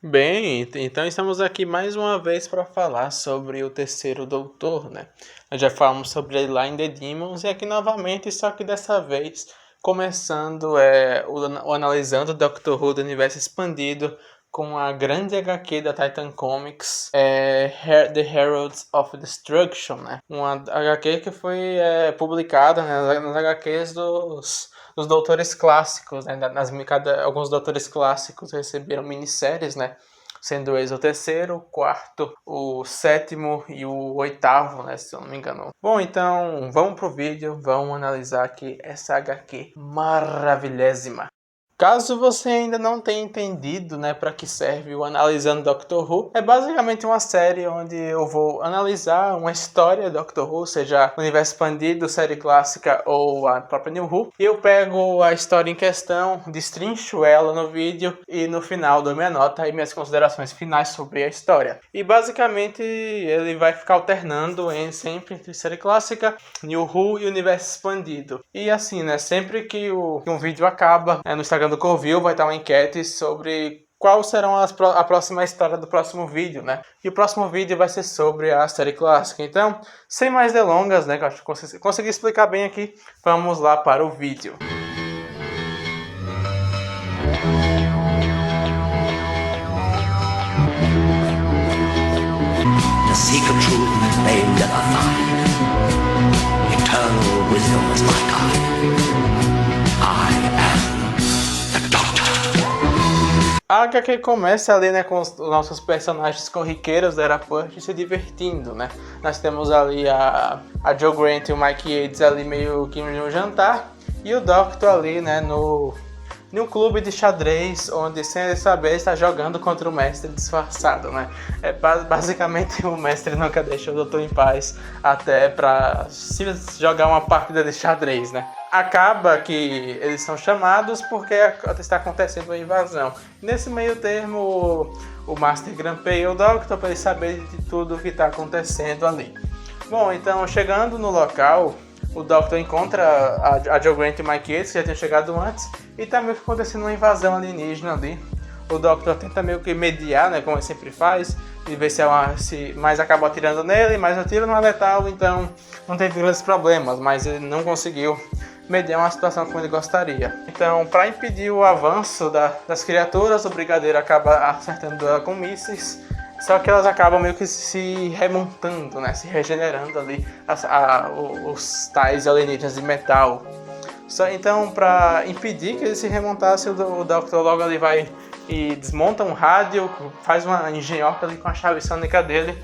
Bem, então estamos aqui mais uma vez para falar sobre o Terceiro Doutor, né? Nós já falamos sobre ele lá em The Demons e aqui novamente, só que dessa vez começando o Analisando Doctor Who do Universo Expandido com a grande HQ da Titan Comics, The Heralds of Destruction, né? Uma HQ que foi publicada, né, nas HQs dos doutores clássicos, né? Alguns doutores clássicos receberam minisséries, né? Sendo eles o terceiro, o quarto, o sétimo e o oitavo, né? Se eu não me engano. Bom, então vamos pro vídeo, vamos analisar aqui essa HQ maravilhésima. Caso você ainda não tenha entendido, né, para que serve o Analisando Doctor Who, é basicamente uma série onde eu vou analisar uma história do Doctor Who, seja Universo Expandido, série clássica ou a própria New Who, e eu pego a história em questão, destrincho ela no vídeo e no final dou minha nota e minhas considerações finais sobre a história. E basicamente ele vai ficar alternando sempre entre série clássica, New Who e Universo Expandido. E assim, né, sempre que um vídeo acaba, no Instagram do Covil vai estar uma enquete sobre qual serão a próxima história do próximo vídeo, né? E o próximo vídeo vai ser sobre a série clássica. Então, sem mais delongas, né? Que eu acho que consegui explicar bem aqui. Vamos lá para o vídeo. To seek a truth they never find. Eternal wisdom is my guide. I am the Doctor. A HQ começa ali, né, com os nossos personagens corriqueiros da Era Purge se divertindo, né? Nós temos ali a Jo Grant e o Mike Yates ali meio que no jantar e o Doctor ali, né, num clube de xadrez, onde sem ele saber está jogando contra o mestre disfarçado, né? Basicamente o mestre nunca deixa o doutor em paz até para se jogar uma partida de xadrez, né? Acaba que eles são chamados porque está acontecendo uma invasão. Nesse meio termo, o Master grampeia o Doctor para ele saber de tudo o que está acontecendo ali. Bom, então chegando no local, o Doctor encontra a Jo Grant e o Mike Yates, que já tinham chegado antes, e tá meio que acontecendo uma invasão alienígena ali. O Doctor tenta meio que mediar, né, como ele sempre faz, e ver se mais acaba atirando nele, mas o tiro não é letal, então não teve grandes problemas, mas ele não conseguiu mediar uma situação como ele gostaria. Então, para impedir o avanço das criaturas, o Brigadeiro acaba acertando ela com mísseis. Só que elas acabam meio que se remontando, né? Se regenerando ali os tais alienígenas de metal. Então, para impedir que eles se remontassem, o Doctor logo ali vai e desmonta um rádio, faz uma engenhoca ali com a chave sônica dele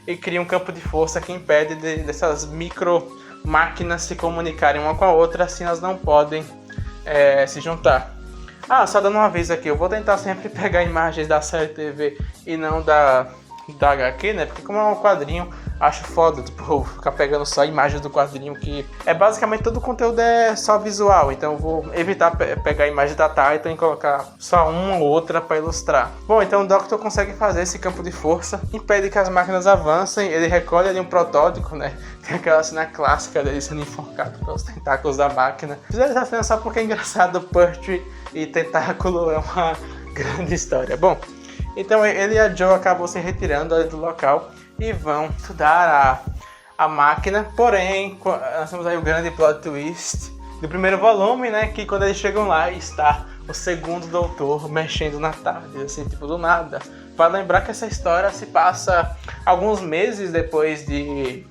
e cria um campo de força que impede dessas micro máquinas se comunicarem uma com a outra, assim elas não podem se juntar. Só dando um aviso aqui, eu vou tentar sempre pegar imagens da série TV e não da HQ, né? Porque como é um quadrinho, acho foda, tipo, ficar pegando só imagens do quadrinho, que é basicamente todo o conteúdo é só visual, então eu vou evitar pegar a imagem da Titan e colocar só uma ou outra para ilustrar. Bom, então o Doctor consegue fazer esse campo de força, impede que as máquinas avancem, ele recolhe ali um protótipo, né? Tem aquela cena clássica dele sendo enforcado pelos tentáculos da máquina. Fizeram essa cena só porque é engraçado, Pertwee e tentáculo é uma grande história. Bom, então ele e a Jo acabam se retirando ali do local e vão estudar a máquina. Porém, nós temos aí o grande plot twist do primeiro volume, né? Que quando eles chegam lá está o segundo doutor mexendo na tarde, assim, tipo do nada. Para lembrar que essa história se passa alguns meses depois de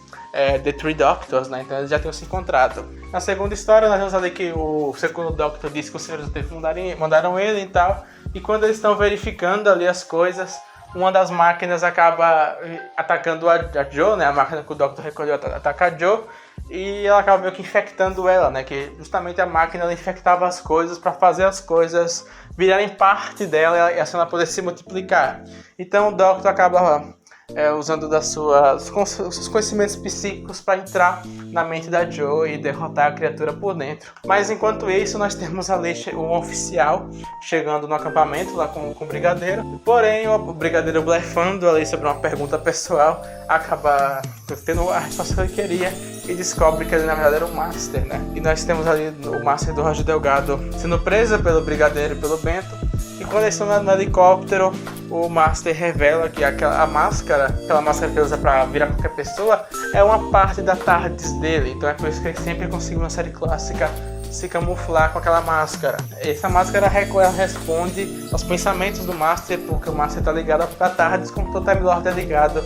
The Three Doctors, né? Então eles já tinham se encontrado. Na segunda história, nós vemos ali que o segundo Doctor disse que os senhores do tempo mandaram ele e tal. E quando eles estão verificando ali as coisas, uma das máquinas acaba atacando a Jo, né? A máquina que o Doctor recolheu ataca a Jo. E ela acaba meio que infectando ela, né? Que justamente a máquina ela infectava as coisas para fazer as coisas virarem parte dela e assim ela poder se multiplicar. Então o Doctor acaba usando os conhecimentos psíquicos para entrar na mente da Jo e derrotar a criatura por dentro. Mas enquanto isso, nós temos ali um oficial chegando no acampamento lá com o Brigadeiro. Porém, o Brigadeiro blefando ali sobre uma pergunta pessoal, acaba tendo a resposta que ele queria e descobre que ele na verdade era o Master, né? E nós temos ali o Master do Roger Delgado sendo preso pelo Brigadeiro e pelo Bento. E quando eles estão no helicóptero, o Master revela que aquela máscara que ele usa pra virar qualquer pessoa, é uma parte da TARDIS dele. Então é por isso que ele sempre conseguiu na série clássica se camuflar com aquela máscara. Essa máscara ela responde aos pensamentos do Master, porque o Master tá ligado pra TARDIS como todo Time Lord é ligado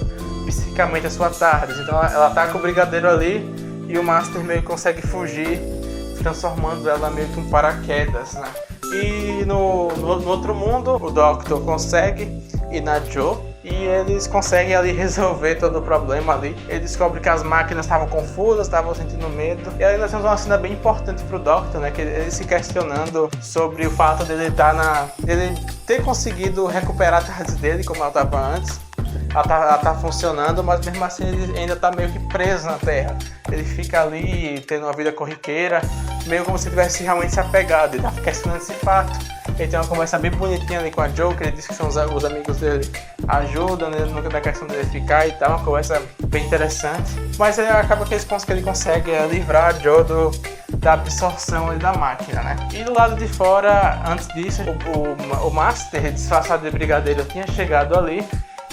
psicicamente a sua TARDIS. Então ela tá com o Brigadeiro ali e o Master meio que consegue fugir, transformando ela meio que um paraquedas, né? E no outro mundo, o Doctor consegue ir na Jo e eles conseguem ali resolver todo o problema ali. Ele descobre que as máquinas estavam confusas, estavam sentindo medo. E aí nós temos uma cena bem importante pro Doctor, né? Que ele se questionando sobre o fato dele ter conseguido recuperar a TARDIS dele como ela estava antes. Ela tá funcionando, mas mesmo assim ele ainda tá meio que preso na Terra. Ele fica ali tendo uma vida corriqueira, meio como se tivesse realmente se apegado. Ele tá questionando esse fato. Ele tem uma conversa bem bonitinha ali com a Jo, que ele diz que são os amigos dele ajudam na questão dele ficar e tal, uma conversa bem interessante. Mas ele acaba que ele consegue livrar a Jo da absorção ali da máquina, né? E do lado de fora, antes disso, o Master, disfarçado de brigadeiro, tinha chegado ali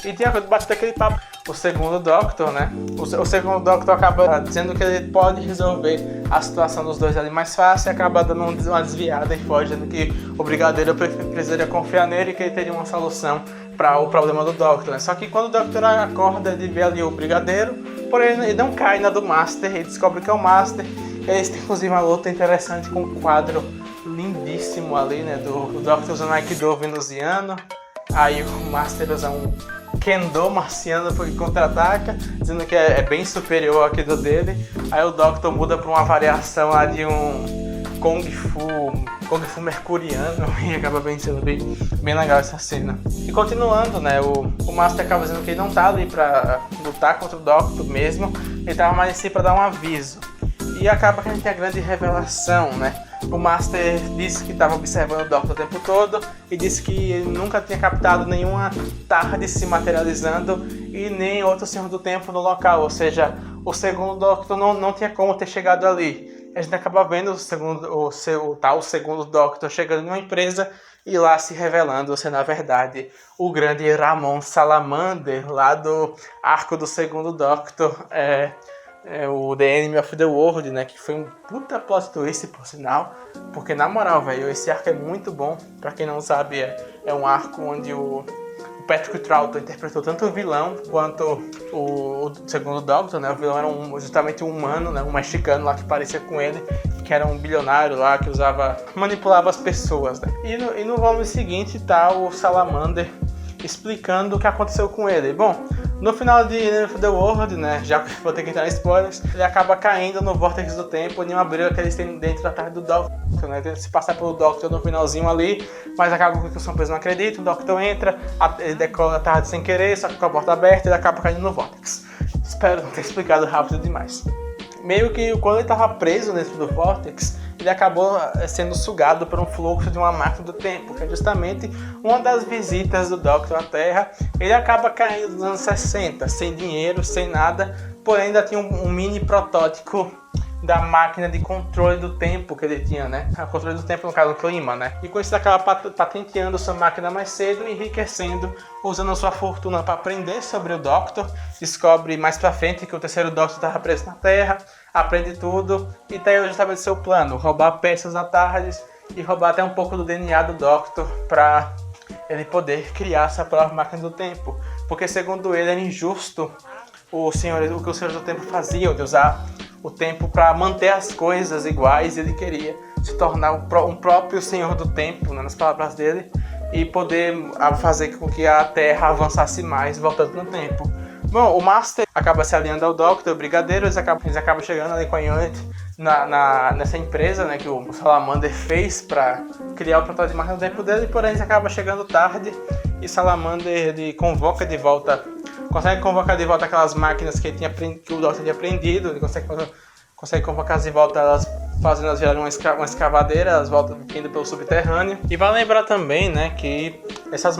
e tinha batido aquele papo. O segundo Doctor, né? O segundo Doctor acaba dizendo que ele pode resolver a situação dos dois ali mais fácil e acaba dando uma desviada e foge, dizendo que o Brigadeiro precisaria confiar nele e que ele teria uma solução para o problema do Doctor, né? Só que quando o Doctor acorda, ele vê ali o Brigadeiro, porém ele não cai na do Master, ele descobre que é o Master. Eles têm inclusive uma luta interessante com um quadro lindíssimo ali, né? Do Doctor usando Aikido venusiano. Aí o Master usa um Kendo marciano que contra-ataca, dizendo que é bem superior ao Aikido dele. Aí o Doctor muda para uma variação lá de um Kung Fu mercuriano e acaba sendo bem legal essa cena. E continuando, né, o Master acaba dizendo que ele não tá ali para lutar contra o Doctor mesmo, ele tava mais em si para dar um aviso. E acaba que a gente tem a grande revelação, né? O Master disse que estava observando o Doctor o tempo todo e disse que ele nunca tinha captado nenhuma TARDIS se materializando e nem outro Senhor do Tempo no local, ou seja, o segundo Doctor não tinha como ter chegado ali. A gente acaba vendo o segundo Doctor chegando em uma empresa e lá se revelando ser, na verdade, o grande Ramon Salamander, lá do arco do segundo Doctor, o The Enemy of the World, né, que foi um puta plot twist, por sinal, porque na moral, velho, esse arco é muito bom. Pra quem não sabe, é um arco onde o Patrick Troughton interpretou tanto o vilão quanto o segundo Doctor, né? O vilão era justamente um humano, né? Um mexicano lá que parecia com ele, que era um bilionário lá que manipulava as pessoas, né? E no volume seguinte tá o Salamander explicando o que aconteceu com ele. Bom, no final de Enemy of the World, né, já que vou ter que entrar em spoilers, ele acaba caindo no vórtice do tempo, em uma briga que eles têm dentro da tarde do Doctor, né, tenta se passar pelo Doctor no finalzinho ali, mas acaba que o Samples não acredita, o Doctor entra, ele decola a tarde sem querer, só que com a porta aberta ele acaba caindo no vórtice. Espero não ter explicado rápido demais. Meio que quando ele estava preso dentro do vórtice, ele acabou sendo sugado por um fluxo de uma máquina do tempo, que é justamente uma das visitas do Doctor à Terra. Ele acaba caindo nos anos 60, sem dinheiro, sem nada, porém ainda tinha um mini protótipo da máquina de controle do tempo que ele tinha, né? O controle do tempo, no caso, do clima, né? E com isso ele acaba patenteando sua máquina mais cedo, enriquecendo, usando sua fortuna para aprender sobre o Doctor. Descobre mais pra frente que o terceiro Doctor estava preso na Terra, aprende tudo e tem justamente seu plano, roubar peças da TARDIS e roubar até um pouco do DNA do Doctor para ele poder criar sua própria máquina do tempo. Porque segundo ele era injusto o que o Senhor do Tempo fazia, de usar o tempo para manter as coisas iguais. Ele queria se tornar um próprio Senhor do Tempo, né, nas palavras dele, e poder fazer com que a Terra avançasse mais, voltando no tempo. Bom, o Master acaba se alinhando ao Doctor, o Brigadeiro, eles acabam chegando ali com a Unity nessa empresa, né, que o Salamander fez para criar o protótipo de máquina do tempo dele, porém eles acabam chegando tarde e Salamander ele consegue convocar de volta aquelas máquinas que o Doctor tinha aprendido, ele consegue convocar de volta elas, fazendo elas virarem uma escavadeira, elas voltam indo pelo subterrâneo. E vale lembrar também, né, que essas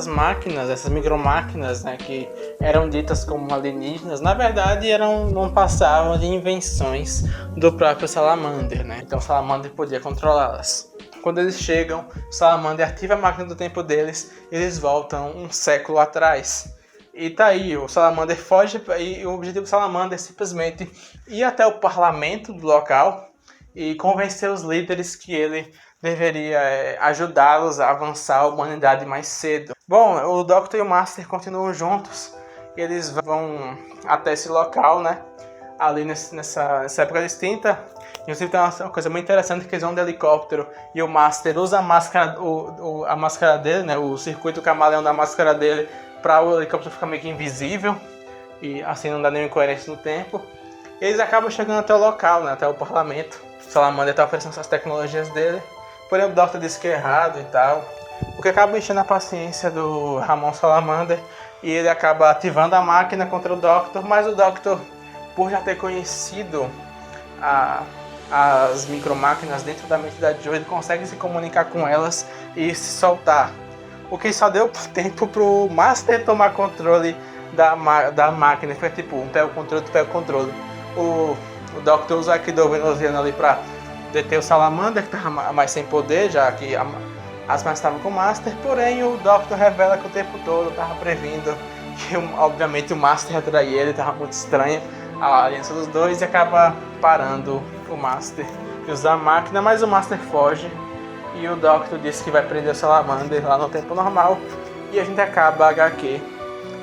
máquinas, essas micromáquinas, né, que eram ditas como alienígenas, na verdade não passavam de invenções do próprio Salamander, né? Então o Salamander podia controlá-las. quando eles chegam, o Salamander ativa a máquina do tempo deles e eles voltam um século atrás. E tá aí, o Salamander foge e o objetivo do Salamander é simplesmente ir até o parlamento do local e convencer os líderes que ele deveria ajudá-los a avançar a humanidade mais cedo. Bom, o Doctor e o Master continuam juntos. Eles vão até esse local, né? Ali nessa época distinta. Inclusive tem uma coisa muito interessante que eles vão de helicóptero e o Master usa a máscara dele, né? O circuito camaleão da máscara dele para o helicóptero ficar meio que invisível. E assim não dá nenhuma incoerência no tempo. E eles acabam chegando até o local, né? Até o parlamento. O Salamander está oferecendo essas tecnologias dele. Porém o Doctor diz que é errado e tal. O que acaba enchendo a paciência do Ramon Salamander. E ele acaba ativando a máquina contra o Doctor. Mas o Doctor, por já ter conhecido as micromáquinas dentro da mente da Jo, ele consegue se comunicar com elas e se soltar. O que só deu tempo pro Master tomar controle da máquina. Foi tipo, um pega o controle, tu pega o controle. O Doctor usa aqui do veneziano ali pra deter o Salamander, que tava mais sem poder, já que as mais estavam com o Master. Porém, o Doctor revela que o tempo todo tava previndo que, obviamente, o Master ia trair ele, tava muito estranho a aliança dos dois e acaba parando o Master e usar a máquina, mas o Master foge e o Doctor diz que vai prender o Salamander lá no tempo normal e a gente acaba a HQ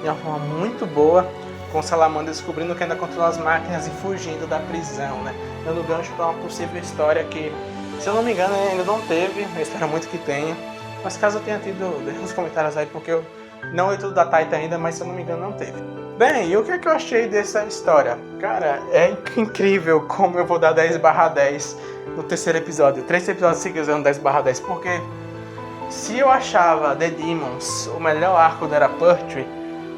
de uma forma muito boa, com o Salamander descobrindo que ainda controla as máquinas e fugindo da prisão, né? Dando gancho para uma possível história que, se eu não me engano, ainda não teve. Eu espero muito que tenha, mas caso eu tenha tido, deixa nos comentários aí, porque eu não li tudo da Titan ainda, mas se eu não me engano não teve. Bem, e o que é que eu achei dessa história? Cara, é incrível como eu vou dar 10/10 no terceiro episódio. 3 episódios seguidos dando 10/10, porque se eu achava The Demons o melhor arco da Era Pertwee,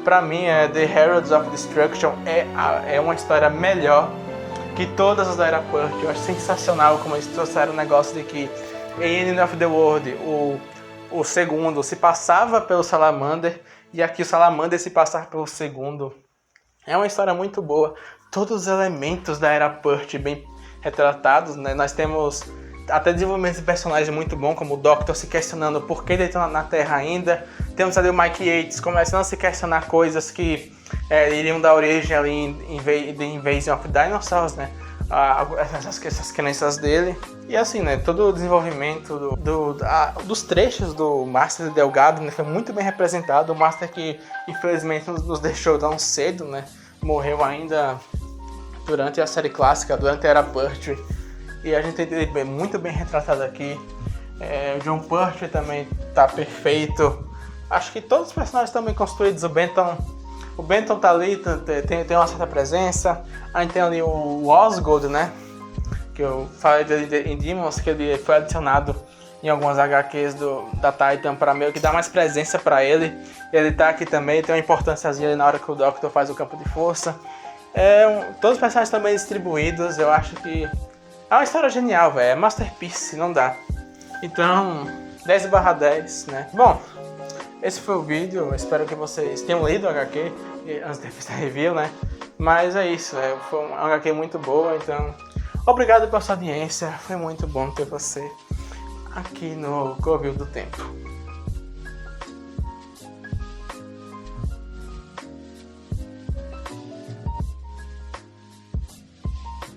pra mim The Heralds of Destruction é uma história melhor que todas as da Era Pertwee. Eu acho sensacional como eles trouxeram o negócio de que em End of the World o segundo se passava pelo Salamander e aqui o Salamander se passar pelo segundo. É uma história muito boa. Todos os elementos da Era Pertwee bem retratados, né? Nós temos até desenvolvimento de personagens muito bom, como o Doctor se questionando por que ele está na Terra ainda. Temos ali o Mike Yates começando a se questionar coisas que iriam dar origem ali em Invasion of Dinosaurs, né? Essas crenças dele. E assim, né, todo o desenvolvimento dos trechos do Master Delgado, né, foi muito bem representado. O Master que infelizmente nos deixou tão cedo, né, morreu ainda durante a série clássica, durante a Era Pertwee. E a gente tem ele muito bem retratado aqui. O Jon Pertwee também tá perfeito. Acho que todos os personagens estão bem construídos. O Benton tá ali, tem uma certa presença. A gente tem ali o Osgood, né? Que eu falei dele em Demons, que ele foi adicionado em algumas HQs da Titan para meio que dar mais presença para ele. Ele tá aqui também, tem uma importânciazinha na hora que o Doctor faz o campo de força. Todos os personagens estão bem distribuídos. Eu acho que é uma história genial, velho. É masterpiece, não dá. Então, 10/10, né? Bom, esse foi o vídeo. Eu espero que vocês tenham lido o HQ antes de fazer a review, né? Mas é isso, foi uma HQ muito boa, então obrigado pela sua audiência. Foi muito bom ter você aqui no Covil do Tempo.